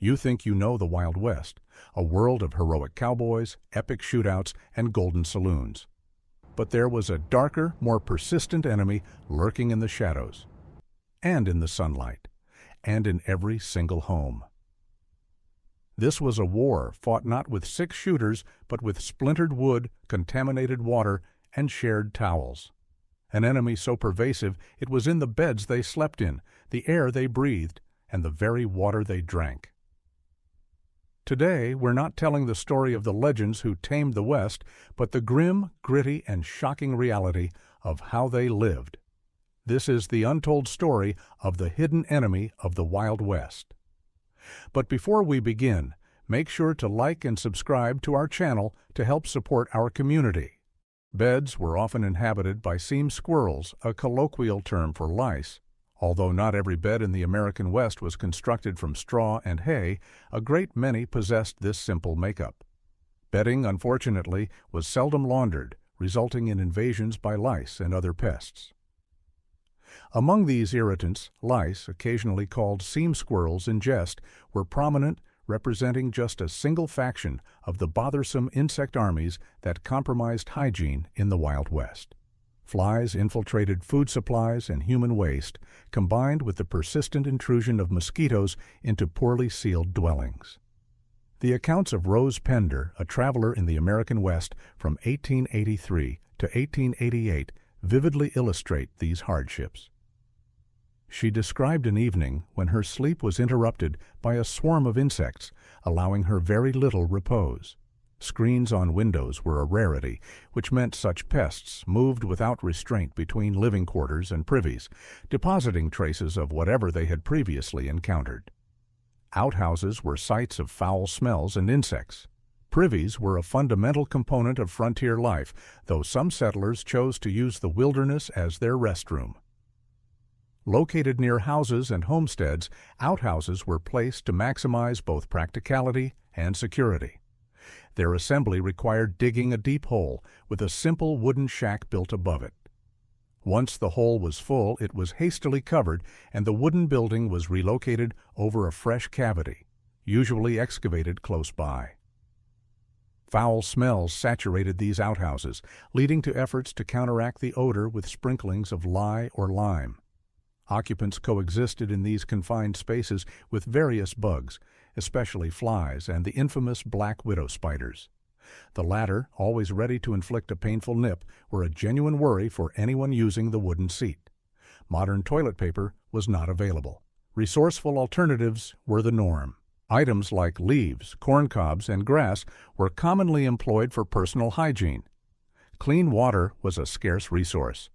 You think you know the Wild West, a world of heroic cowboys, epic shootouts, and golden saloons. But there was a darker, more persistent enemy lurking in the shadows, and in the sunlight, and in every single home. This was a war fought not with 6 shooters, but with splintered wood, contaminated water, and shared towels. An enemy so pervasive it was in the beds they slept in, the air they breathed, and the very water they drank. Today, we're not telling the story of the legends who tamed the West, but the grim, gritty, and shocking reality of how they lived. This is the untold story of the hidden enemy of the Wild West. But before we begin, make sure to like and subscribe to our channel to help support our community. Beds were often inhabited by seam squirrels, a colloquial term for lice. Although not every bed in the American West was constructed from straw and hay, a great many possessed this simple makeup. Bedding, unfortunately, was seldom laundered, resulting in invasions by lice and other pests. Among these irritants, lice, occasionally called seam squirrels in jest, were prominent, representing just a single faction of the bothersome insect armies that compromised hygiene in the Wild West. Flies infiltrated food supplies and human waste, combined with the persistent intrusion of mosquitoes into poorly sealed dwellings. The accounts of Rose Pender, a traveler in the American West from 1883 to 1888, vividly illustrate these hardships. She described an evening when her sleep was interrupted by a swarm of insects, allowing her very little repose. Screens on windows were a rarity, which meant such pests moved without restraint between living quarters and privies, depositing traces of whatever they had previously encountered. Outhouses were sites of foul smells and insects. Privies were a fundamental component of frontier life, though some settlers chose to use the wilderness as their restroom. Located near houses and homesteads, outhouses were placed to maximize both practicality and security. Their assembly required digging a deep hole with a simple wooden shack built above it. Once the hole was full, it was hastily covered and the wooden building was relocated over a fresh cavity, usually excavated close by. Foul smells saturated these outhouses, leading to efforts to counteract the odor with sprinklings of lye or lime. Occupants coexisted in these confined spaces with various bugs, especially flies and the infamous black widow spiders. The latter, always ready to inflict a painful nip, were a genuine worry for anyone using the wooden seat. Modern toilet paper was not available. Resourceful alternatives were the norm. Items like leaves, corn cobs, and grass were commonly employed for personal hygiene. Clean water was a scarce resource.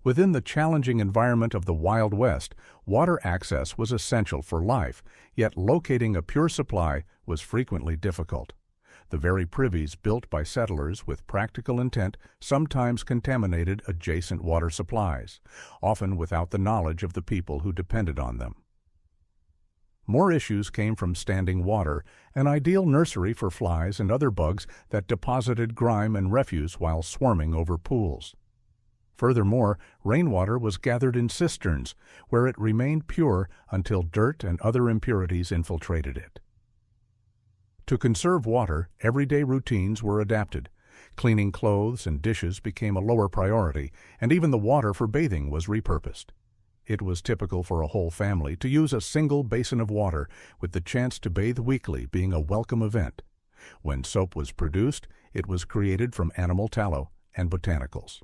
Within the challenging environment of the Wild West, water access was essential for life, yet locating a pure supply was frequently difficult. The very privies built by settlers with practical intent sometimes contaminated adjacent water supplies, often without the knowledge of the people who depended on them. More issues came from standing water, an ideal nursery for flies and other bugs that deposited grime and refuse while swarming over pools. Furthermore, rainwater was gathered in cisterns, where it remained pure until dirt and other impurities infiltrated it. To conserve water, everyday routines were adapted. Cleaning clothes and dishes became a lower priority, and even the water for bathing was repurposed. It was typical for a whole family to use a single basin of water, with the chance to bathe weekly being a welcome event. When soap was produced, it was created from animal tallow and botanicals.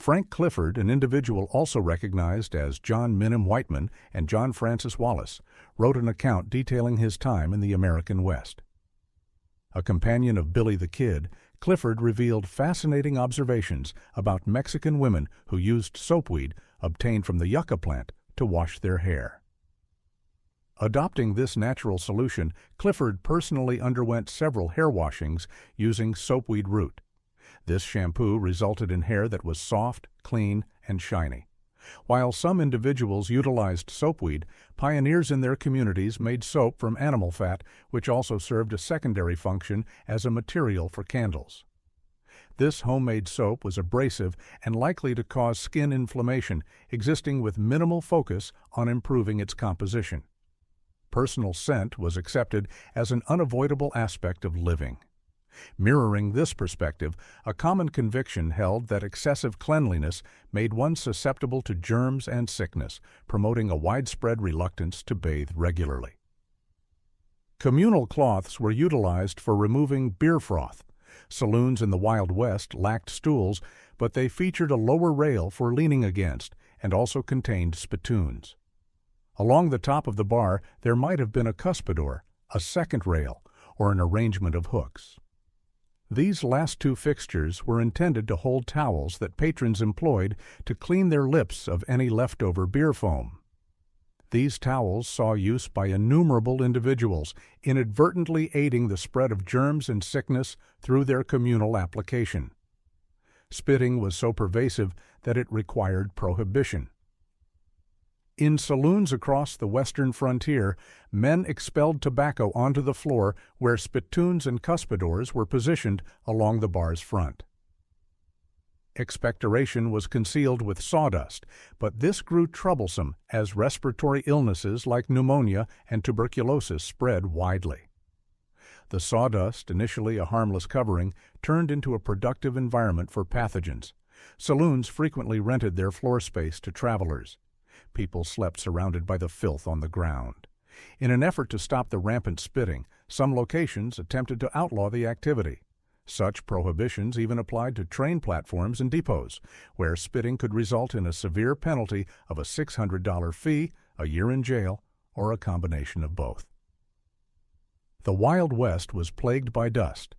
Frank Clifford, an individual also recognized as John Minim Whiteman and John Francis Wallace, wrote an account detailing his time in the American West. A companion of Billy the Kid, Clifford revealed fascinating observations about Mexican women who used soapweed obtained from the yucca plant to wash their hair. Adopting this natural solution, Clifford personally underwent several hair washings using soapweed root. This shampoo resulted in hair that was soft, clean, and shiny. While some individuals utilized soapweed, pioneers in their communities made soap from animal fat, which also served a secondary function as a material for candles. This homemade soap was abrasive and likely to cause skin inflammation, existing with minimal focus on improving its composition. Personal scent was accepted as an unavoidable aspect of living. Mirroring this perspective, a common conviction held that excessive cleanliness made one susceptible to germs and sickness, promoting a widespread reluctance to bathe regularly. Communal cloths were utilized for removing beer froth. Saloons in the Wild West lacked stools, but they featured a lower rail for leaning against and also contained spittoons. Along the top of the bar, there might have been a cuspidor, a second rail, or an arrangement of hooks. These last two fixtures were intended to hold towels that patrons employed to clean their lips of any leftover beer foam. These towels saw use by innumerable individuals, inadvertently aiding the spread of germs and sickness through their communal application. Spitting was so pervasive that it required prohibition. In saloons across the western frontier, men expelled tobacco onto the floor where spittoons and cuspidors were positioned along the bar's front. Expectoration was concealed with sawdust, but this grew troublesome as respiratory illnesses like pneumonia and tuberculosis spread widely. The sawdust, initially a harmless covering, turned into a productive environment for pathogens. Saloons frequently rented their floor space to travelers. People slept surrounded by the filth on the ground. In an effort to stop the rampant spitting, some locations attempted to outlaw the activity. Such prohibitions even applied to train platforms and depots, where spitting could result in a severe penalty of a $600 fee, a year in jail, or a combination of both. The Wild West was plagued by dust.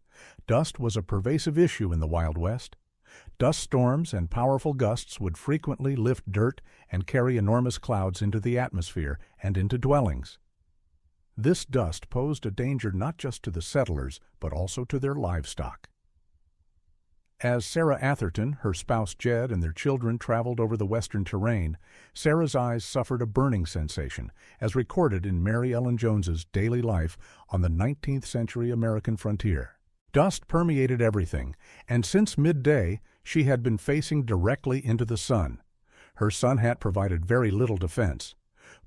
Dust was a pervasive issue in the Wild West. Dust storms and powerful gusts would frequently lift dirt and carry enormous clouds into the atmosphere and into dwellings. This dust posed a danger not just to the settlers, but also to their livestock. As Sarah Atherton, her spouse Jed, and their children traveled over the western terrain, Sarah's eyes suffered a burning sensation, as recorded in Mary Ellen Jones's daily life on the 19th century American frontier. Dust permeated everything, and since midday she had been facing directly into the sun. Her sun hat provided very little defense.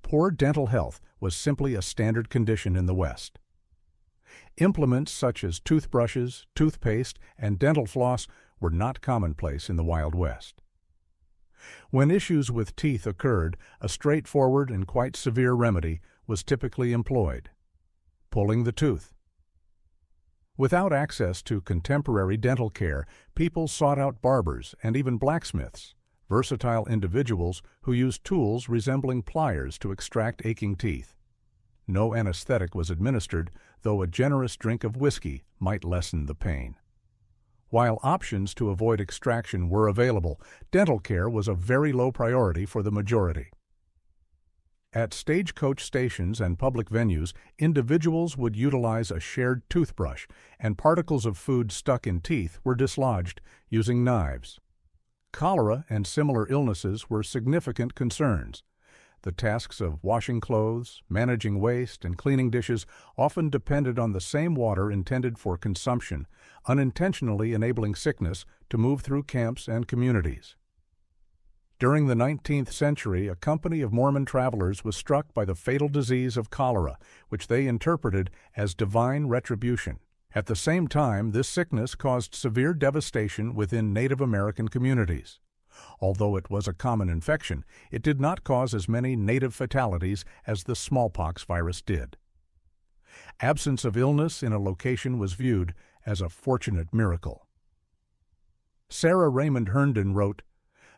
Poor dental health was simply a standard condition in the West. Implements such as toothbrushes, toothpaste, and dental floss were not commonplace in the Wild West. When issues with teeth occurred, a straightforward and quite severe remedy was typically employed: pulling the tooth. Without access to contemporary dental care, people sought out barbers and even blacksmiths, versatile individuals who used tools resembling pliers to extract aching teeth. No anesthetic was administered, though a generous drink of whiskey might lessen the pain. While options to avoid extraction were available, dental care was a very low priority for the majority. At stagecoach stations and public venues, individuals would utilize a shared toothbrush, and particles of food stuck in teeth were dislodged using knives. Cholera and similar illnesses were significant concerns. The tasks of washing clothes, managing waste, and cleaning dishes often depended on the same water intended for consumption, unintentionally enabling sickness to move through camps and communities. During the 19th century, a company of Mormon travelers was struck by the fatal disease of cholera, which they interpreted as divine retribution. At the same time, this sickness caused severe devastation within Native American communities. Although it was a common infection, it did not cause as many native fatalities as the smallpox virus did. Absence of illness in a location was viewed as a fortunate miracle. Sarah Raymond Herndon wrote,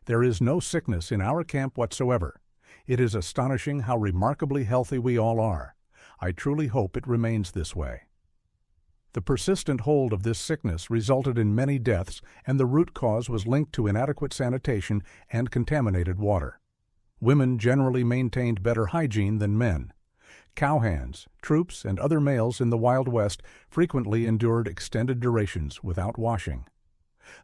"There is no sickness in our camp whatsoever. It is astonishing how remarkably healthy we all are. I truly hope it remains this way." The persistent hold of this sickness resulted in many deaths, and the root cause was linked to inadequate sanitation and contaminated water. Women generally maintained better hygiene than men. Cowhands, troops, and other males in the Wild West frequently endured extended durations without washing.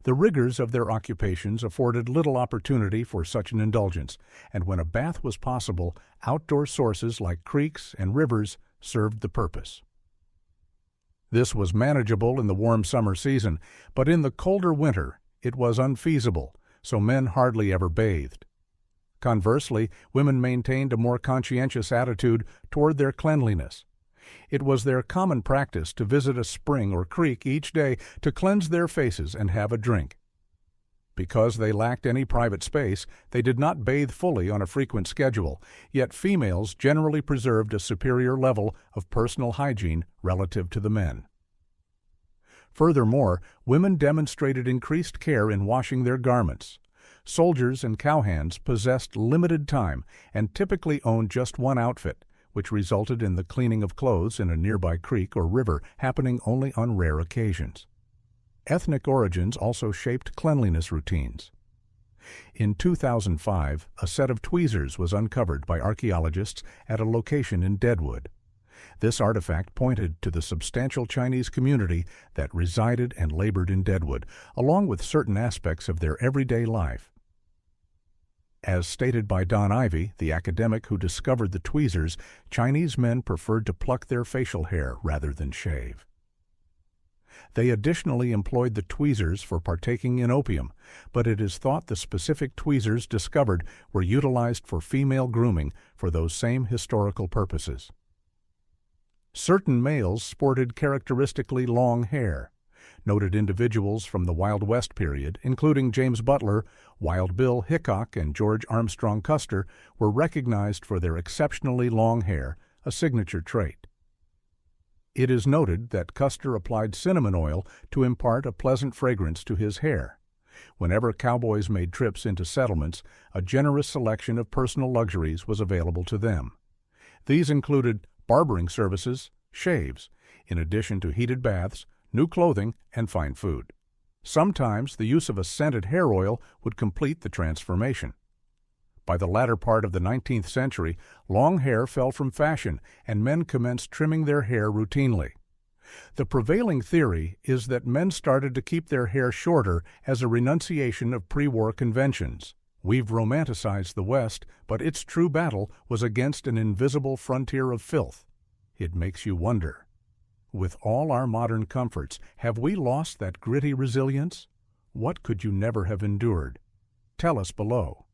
The rigors of their occupations afforded little opportunity for such an indulgence, and when a bath was possible, outdoor sources like creeks and rivers served the purpose. This was manageable in the warm summer season, but in the colder winter it was unfeasible, so men hardly ever bathed. Conversely, women maintained a more conscientious attitude toward their cleanliness. It was their common practice to visit a spring or creek each day to cleanse their faces and have a drink. Because they lacked any private space, they did not bathe fully on a frequent schedule, yet females generally preserved a superior level of personal hygiene relative to the men. Furthermore, women demonstrated increased care in washing their garments. Soldiers and cowhands possessed limited time and typically owned just one outfit, which resulted in the cleaning of clothes in a nearby creek or river happening only on rare occasions. Ethnic origins also shaped cleanliness routines. In 2005, a set of tweezers was uncovered by archaeologists at a location in Deadwood. This artifact pointed to the substantial Chinese community that resided and labored in Deadwood, along with certain aspects of their everyday life. As stated by Don Ivy, the academic who discovered the tweezers, Chinese men preferred to pluck their facial hair rather than shave. They additionally employed the tweezers for partaking in opium, but it is thought the specific tweezers discovered were utilized for female grooming for those same historical purposes. Certain males sported characteristically long hair. Noted individuals from the Wild West period, including James Butler, Wild Bill Hickok, and George Armstrong Custer, were recognized for their exceptionally long hair, a signature trait. It is noted that Custer applied cinnamon oil to impart a pleasant fragrance to his hair. Whenever cowboys made trips into settlements, a generous selection of personal luxuries was available to them. These included barbering services, shaves, in addition to heated baths, new clothing, and fine food. Sometimes the use of a scented hair oil would complete the transformation. By the latter part of the 19th century, long hair fell from fashion, and men commenced trimming their hair routinely. The prevailing theory is that men started to keep their hair shorter as a renunciation of pre-war conventions. We've romanticized the West, but its true battle was against an invisible frontier of filth. It makes you wonder. With all our modern comforts, have we lost that gritty resilience? What could you never have endured? Tell us below.